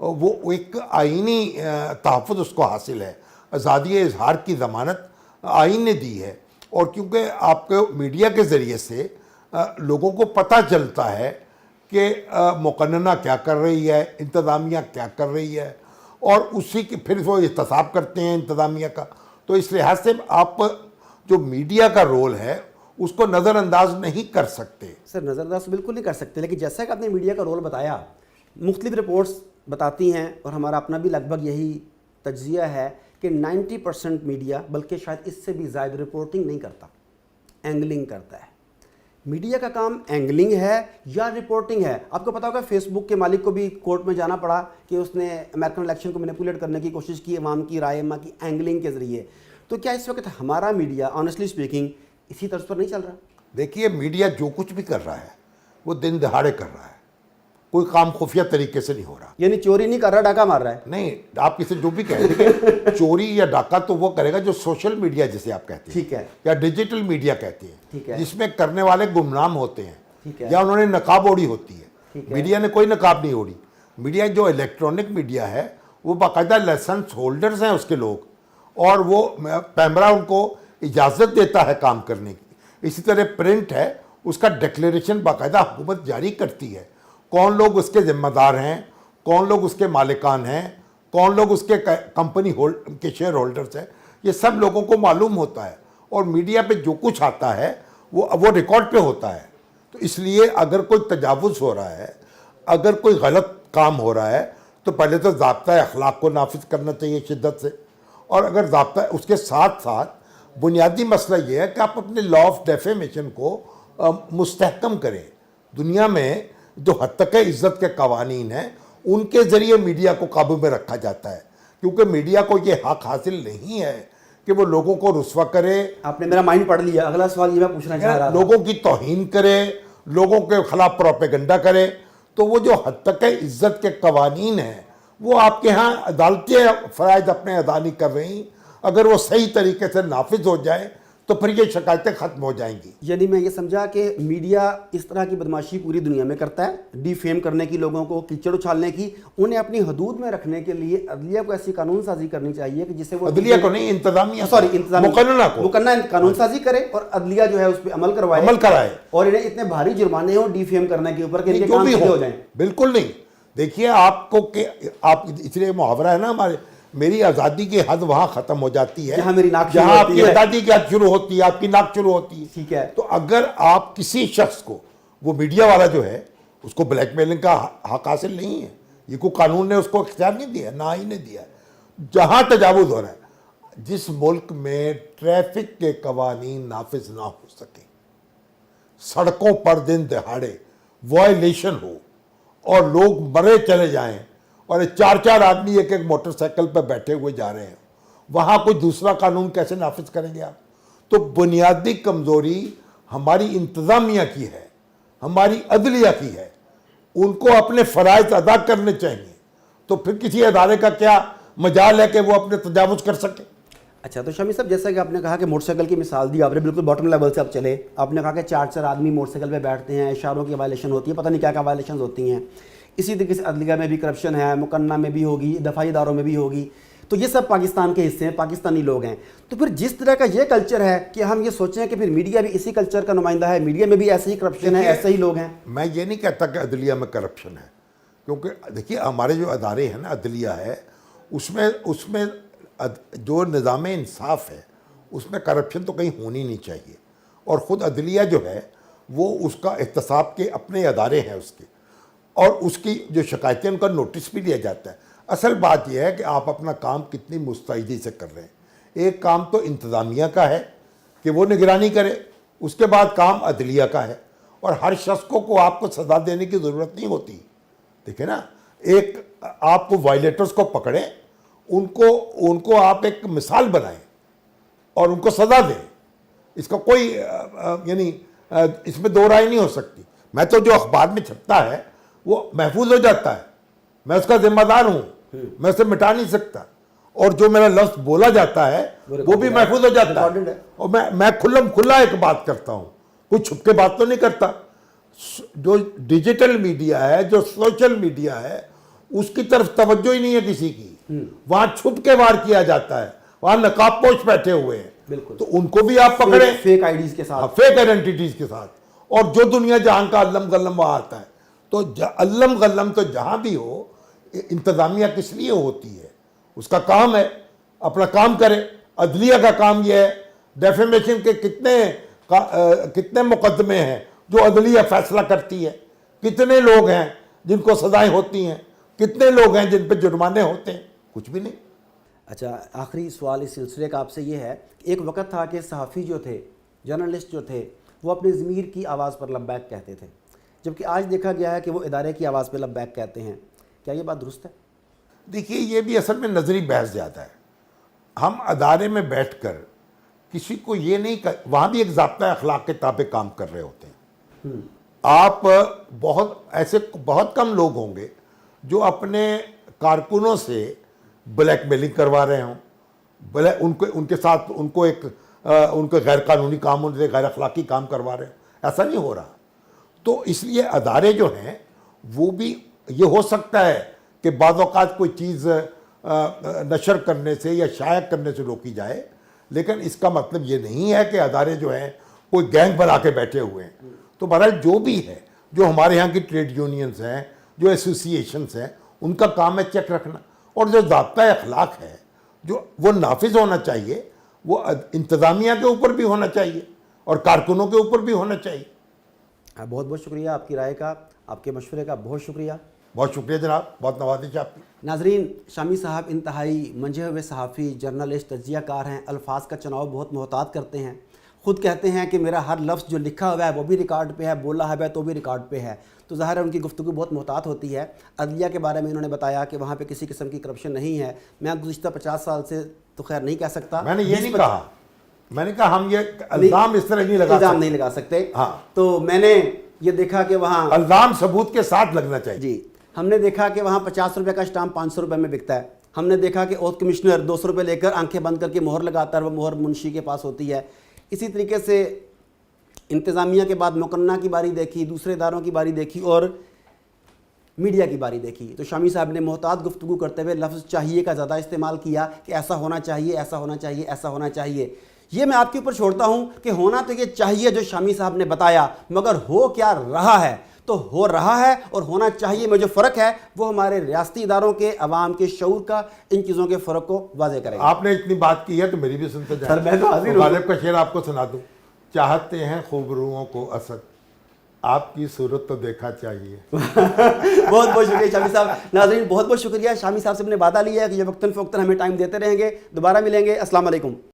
وہ ایک آئینی تحفظ اس کو حاصل ہے، آزادی اظہار کی ضمانت آئین نے دی ہے. اور کیونکہ آپ کو میڈیا کے ذریعے سے لوگوں کو پتہ چلتا ہے کہ مقننہ کیا کر رہی ہے، انتظامیہ کیا کر رہی ہے، اور اسی کے پھر وہ احتساب کرتے ہیں انتظامیہ کا. تو اس لحاظ سے آپ جو میڈیا کا رول ہے اس کو نظر انداز نہیں کر سکتے. سر نظر انداز بالکل نہیں کر سکتے، لیکن جیسا کہ آپ نے میڈیا کا رول بتایا، مختلف رپورٹس بتاتی ہیں اور ہمارا اپنا بھی لگ بھگ یہی تجزیہ ہے کہ 90% میڈیا، بلکہ شاید اس سے بھی زائد، رپورٹنگ نہیں کرتا، اینگلنگ کرتا ہے. میڈیا کا کام اینگلنگ ہے یا رپورٹنگ ہے؟ آپ کو پتا ہوگا فیس بک کے مالک کو بھی کورٹ میں جانا پڑا کہ اس نے امریکن الیکشن کو مینیپولیٹ کرنے کی کوشش کی عوام کی رائے عامہ کی اینگلنگ کے ذریعے. تو کیا اس وقت ہمارا میڈیا آنیسٹلی اسپیکنگ اسی طرز پر نہیں چل رہا؟ دیکھیے میڈیا جو کچھ بھی کر رہا ہے وہ دن دہاڑے کر رہا ہے، کوئی کام خفیہ طریقے سے نہیں ہو رہا. یعنی چوری نہیں کر رہا، ڈاکہ مار رہا ہے؟ نہیں، آپ کسی جو بھی کہیں دیکھیں چوری یا ڈاکہ تو وہ کرے گا جو سوشل میڈیا جسے آپ کہتے ہیں، ٹھیک ہے، یا ڈیجیٹل میڈیا کہتے ٹھیک ہیں، ہے، جس میں کرنے والے گمنام ہوتے ہیں، ٹھیک ہے، یا انہوں نے نقاب اوڑھی ہوتی ہے. ٹھیک ہے. میڈیا نے کوئی نقاب نہیں اوڑھی. میڈیا جو الیکٹرانک میڈیا ہے وہ باقاعدہ لائسنس ہولڈرز ہیں اس کے لوگ، اور وہ پیمرا ان کو اجازت دیتا ہے کام کرنے کی. اسی طرح پرنٹ ہے، اس کا ڈکلیریشن باقاعدہ حکومت جاری کرتی ہے، کون لوگ اس کے ذمہ دار ہیں، کون لوگ اس کے مالکان ہیں، کون لوگ اس کے کمپنی کے شیئر ہولڈرز ہیں، یہ سب لوگوں کو معلوم ہوتا ہے. اور میڈیا پہ جو کچھ آتا ہے وہ ریکارڈ پہ ہوتا ہے. تو اس لیے اگر کوئی تجاوز ہو رہا ہے، اگر کوئی غلط کام ہو رہا ہے، تو پہلے تو ضابطۂ اخلاق کو نافذ کرنا چاہیے شدت سے. اور اگر ضابطہ اس کے ساتھ ساتھ بنیادی مسئلہ یہ ہے کہ آپ اپنے لا آف ڈیفیمیشن کو مستحکم کریں. دنیا میں جو حد تک عزت کے قوانین ہیں ان کے ذریعے میڈیا کو قابو میں رکھا جاتا ہے، کیونکہ میڈیا کو یہ حق حاصل نہیں ہے کہ وہ لوگوں کو رسوا کرے. آپ نے میرا مائنڈ پڑھ لیا، اگلا سوال یہ میں پوچھنا چاہ رہا تھا. لوگوں کی توہین کرے، لوگوں کے خلاف پروپیگنڈا کرے. تو وہ جو حد تک عزت کے قوانین ہیں وہ آپ کے ہاں عدالتیں فرائض اپنے ادا نہیں کر رہی. اگر وہ صحیح طریقے سے نافذ ہو جائے تو پھر یہ شکایتیں ختم ہو جائیں گی. یعنی میں یہ سمجھا کہ میڈیا اس طرح کی بدماشی پوری دنیا میں کرتا ہے، ڈی فیم کرنے کی، لوگوں کو کیچڑ اچھالنے کی. انہیں اپنی حدود میں رکھنے کے لیے عدلیہ کو ایسی قانون سازی کرنی چاہیے کہ جس سے وہ عدلیہ کو نہیں، انتظامیہ، مقننہ قانون سازی کرے اور عدلیہ جو ہے اس پہ عمل کرائے اور انہیں اتنے بھاری جرمانے ہوں ڈی فیم کرنے کے اوپر کہ ان کے کام سیدھے ہو جائیں. بالکل نہیں. دیکھیے آپ کو کہ آپ اس لیے محاورہ ہے نا ہمارے، میری آزادی کی حد وہاں ختم ہو جاتی ہے جہاں آپ کی آزادی کی حد شروع ہوتی ہے، آپ کی ناک شروع ہوتی ہے. ٹھیک ہے. تو اگر آپ کسی شخص کو، وہ میڈیا والا جو ہے اس کو بلیک میلنگ کا حق حاصل نہیں ہے، یہ کوئی قانون نے اس کو اختیار نہیں دیا، نہ ہی نے دیا. جہاں تجاوز ہو رہا ہے، جس ملک میں ٹریفک کے قوانین نافذ نہ ہو سکے، سڑکوں پر دن دہاڑے وائلیشن ہو اور لوگ مرے چلے جائیں اور 4 آدمی ایک موٹر سائیکل پہ بیٹھے ہوئے جا رہے ہیں، وہاں کوئی دوسرا قانون کیسے نافذ کریں گے آپ؟ تو بنیادی کمزوری ہماری انتظامیہ کی ہے، ہماری عدلیہ کی ہے. ان کو اپنے فرائض ادا کرنے چاہیے. تو پھر کسی ادارے کا کیا مجال ہے کہ وہ اپنے تجاوز کر سکے؟ اچھا، تو شامی صاحب جیسا کہ آپ نے کہا کہ موٹر سائیکل کی مثال دی آپ نے، بالکل باٹم لیول سے آپ چلے. آپ نے کہا کہ 4 آدمی موٹر سائیکل پہ بیٹھتے ہیں، اشاروں کی وائلیشن ہوتی ہے، پتہ نہیں کیا کیا وائلیشنز ہوتی ہیں. اسی طریقے سے عدلیہ میں بھی کرپشن ہے، مقننہ میں بھی ہوگی، دفاعی اداروں میں بھی ہوگی. تو یہ سب پاکستان کے حصے ہیں، پاکستانی لوگ ہیں. تو پھر جس طرح کا یہ کلچر ہے کہ ہم یہ سوچیں کہ پھر میڈیا بھی اسی کلچر کا نمائندہ ہے، میڈیا میں بھی ایسے ہی کرپشن ہے، ایسے ہی لوگ ہیں. میں یہ نہیں کہتا کہ عدلیہ میں کرپشن ہے، کیونکہ دیکھیے ہمارے جو ادارے ہیں نا، عدلیہ ہے، اس میں جو نظام انصاف ہے اس میں کرپشن تو کہیں ہونی نہیں چاہیے. اور خود عدلیہ جو ہے وہ اس کا احتساب کے اپنے ادارے ہیں اس کے، اور اس کی جو شکایتیں ان کا نوٹس بھی لیا جاتا ہے. اصل بات یہ ہے کہ آپ اپنا کام کتنی مستعدی سے کر رہے ہیں. ایک کام تو انتظامیہ کا ہے کہ وہ نگرانی کرے، اس کے بعد کام عدلیہ کا ہے. اور ہر شخص کو آپ کو سزا دینے کی ضرورت نہیں ہوتی. دیکھیں نا، ایک آپ وائلیٹرز کو پکڑیں، ان کو آپ ایک مثال بنائیں اور ان کو سزا دیں. اس کا کوئی یعنی اس میں دو رائے نہیں ہو سکتی. میں تو جو اخبار میں چھپتا ہے وہ محفوظ ہو جاتا ہے، میں اس کا ذمہ دار ہوں، میں اسے مٹا نہیں سکتا. اور جو میرا لفظ بولا جاتا ہے وہ بھی محفوظ ہو جاتا ہے. اور میں کھلم کھلا ایک بات کرتا ہوں، کوئی چھپ کے بات تو نہیں کرتا. جو ڈیجیٹل میڈیا ہے، جو سوشل میڈیا ہے، اس کی طرف توجہ ہی نہیں ہے کسی کی، وہاں چھپ کے وار کیا جاتا ہے، وہاں نقاب پوش بیٹھے ہوئے ہیں، بالکل، تو ان کو بھی آپ پکڑیں فیک آئی ڈیز کے ساتھ، فیک آئیڈینٹیٹیز کے ساتھ، اور جو دنیا جہاں کا علم غلم وہاں آتا ہے. تو علم غلم تو جہاں بھی ہو، انتظامیہ کس لیے ہوتی ہے؟ اس کا کام ہے اپنا کام کرے. عدلیہ کا کام یہ ہے، ڈیفیمیشن کے کتنے مقدمے ہیں جو عدلیہ فیصلہ کرتی ہے، کتنے لوگ ہیں جن کو سزائیں ہوتی ہیں، کتنے لوگ ہیں جن پہ جرمانے ہوتے ہیں؟ کچھ بھی نہیں. اچھا، آخری سوال اس سلسلے کا آپ سے یہ ہے، ایک وقت تھا کہ صحافی جو تھے، جرنلسٹ جو تھے، وہ اپنے ضمیر کی آواز پر لبیک کہتے تھے، جبکہ آج دیکھا گیا ہے کہ وہ ادارے کی آواز پہ لبیک کہتے ہیں. کیا یہ بات درست ہے؟ دیکھیے، یہ بھی اصل میں نظری بحث زیادہ ہے. ہم ادارے میں بیٹھ کر کسی کو یہ نہیں وہاں بھی ایک ضابطۂ اخلاق کے تابع کام کر رہے ہوتے ہیں. آپ بہت کم لوگ ہوں گے جو اپنے کارکنوں سے بلیک میلنگ کروا رہے ہوں، ان کے ساتھ ان کو غیر قانونی کام سے غیر اخلاقی کام کروا رہے ہیں. ایسا نہیں ہو رہا. تو اس لیے ادارے جو ہیں وہ بھی، یہ ہو سکتا ہے کہ بعض اوقات کوئی چیز نشر کرنے سے یا شائع کرنے سے روکی جائے، لیکن اس کا مطلب یہ نہیں ہے کہ ادارے جو ہیں کوئی گینگ بنا کے بیٹھے ہوئے ہیں. تو بہرحال جو بھی ہے، جو ہمارے ہاں کی ٹریڈ یونینز ہیں، جو ایسوسی ایشنز ہیں، ان کا کام ہے چیک رکھنا. اور جو ضابطۂ اخلاق ہے جو وہ نافذ ہونا چاہیے، وہ انتظامیہ کے اوپر بھی ہونا چاہیے اور کارکنوں کے اوپر بھی ہونا چاہیے. بہت بہت شکریہ آپ کی رائے کا، آپ کے مشورے کا بہت شکریہ. بہت شکریہ جناب، بہت نوازش آپ کی. ناظرین، شامی صاحب انتہائی منجھے ہوئے صحافی، جرنلسٹ، تجزیہ کار ہیں، الفاظ کا چناؤ بہت محتاط کرتے ہیں. خود کہتے ہیں کہ میرا ہر لفظ جو لکھا ہوا ہے وہ بھی ریکارڈ پہ ہے، بولا ہے تو بھی ریکارڈ پہ ہے. تو ظاہر ہے ان کی گفتگو بہت محتاط ہوتی ہے. عدلیہ کے بارے میں انہوں نے بتایا کہ وہاں پہ کسی قسم کی کرپشن نہیں ہے. میں گزشتہ 50 سال سے تو خیر نہیں کہہ سکتا، میں نے یہ نہیں کہا، میں نے کہا ہم یہ الزام اس طرح نہیں لگا سکتے. ہاں، تو میں نے یہ دیکھا کہ وہاں الزام ثبوت کے ساتھ لگنا چاہیے. جی، ہم نے دیکھا کہ وہاں 50 روپے کا اسٹامپ 500 روپے میں بکتا ہے. ہم نے دیکھا کہ اوتھ کمشنر 200 روپے لے کر آنکھیں بند کر کے مہر لگاتا ہے، وہ مہر منشی کے پاس ہوتی ہے. اسی طریقے سے انتظامیہ کے بعد مقننہ کی باری دیکھی، دوسرے اداروں کی باری دیکھی اور میڈیا کی باری دیکھی. تو شامی صاحب نے محتاط گفتگو کرتے ہوئے لفظ چاہیے کا زیادہ استعمال کیا کہ ایسا ہونا چاہیے، ایسا ہونا چاہیے، ایسا ہونا چاہیے. یہ میں آپ کے اوپر چھوڑتا ہوں کہ ہونا تو یہ چاہیے جو شامی صاحب نے بتایا، مگر ہو کیا رہا ہے؟ تو ہو رہا ہے اور ہونا چاہیے میں جو فرق ہے وہ ہمارے ریاستی اداروں کے، عوام کے شعور کا، ان چیزوں کے فرق کو واضح کرے گا. آپ نے اتنی بات کی ہے تو میری بھی سنتے جائیں. میں تو حاضر ہوں. غالب کا شعر آپ کو سنا دوں. چاہتے ہیں خوبروؤں کو اسد، آپ کی صورت تو دیکھا چاہیے. بہت بہت شکریہ شامی صاحب. ناظرین، بہت بہت شکریہ. شامی صاحب سے ہم نے وعدہ لیا ہے کہ یہ وقتاً فوقتاً ہمیں ٹائم دیتے رہیں گے. دوبارہ ملیں گے. السلام علیکم.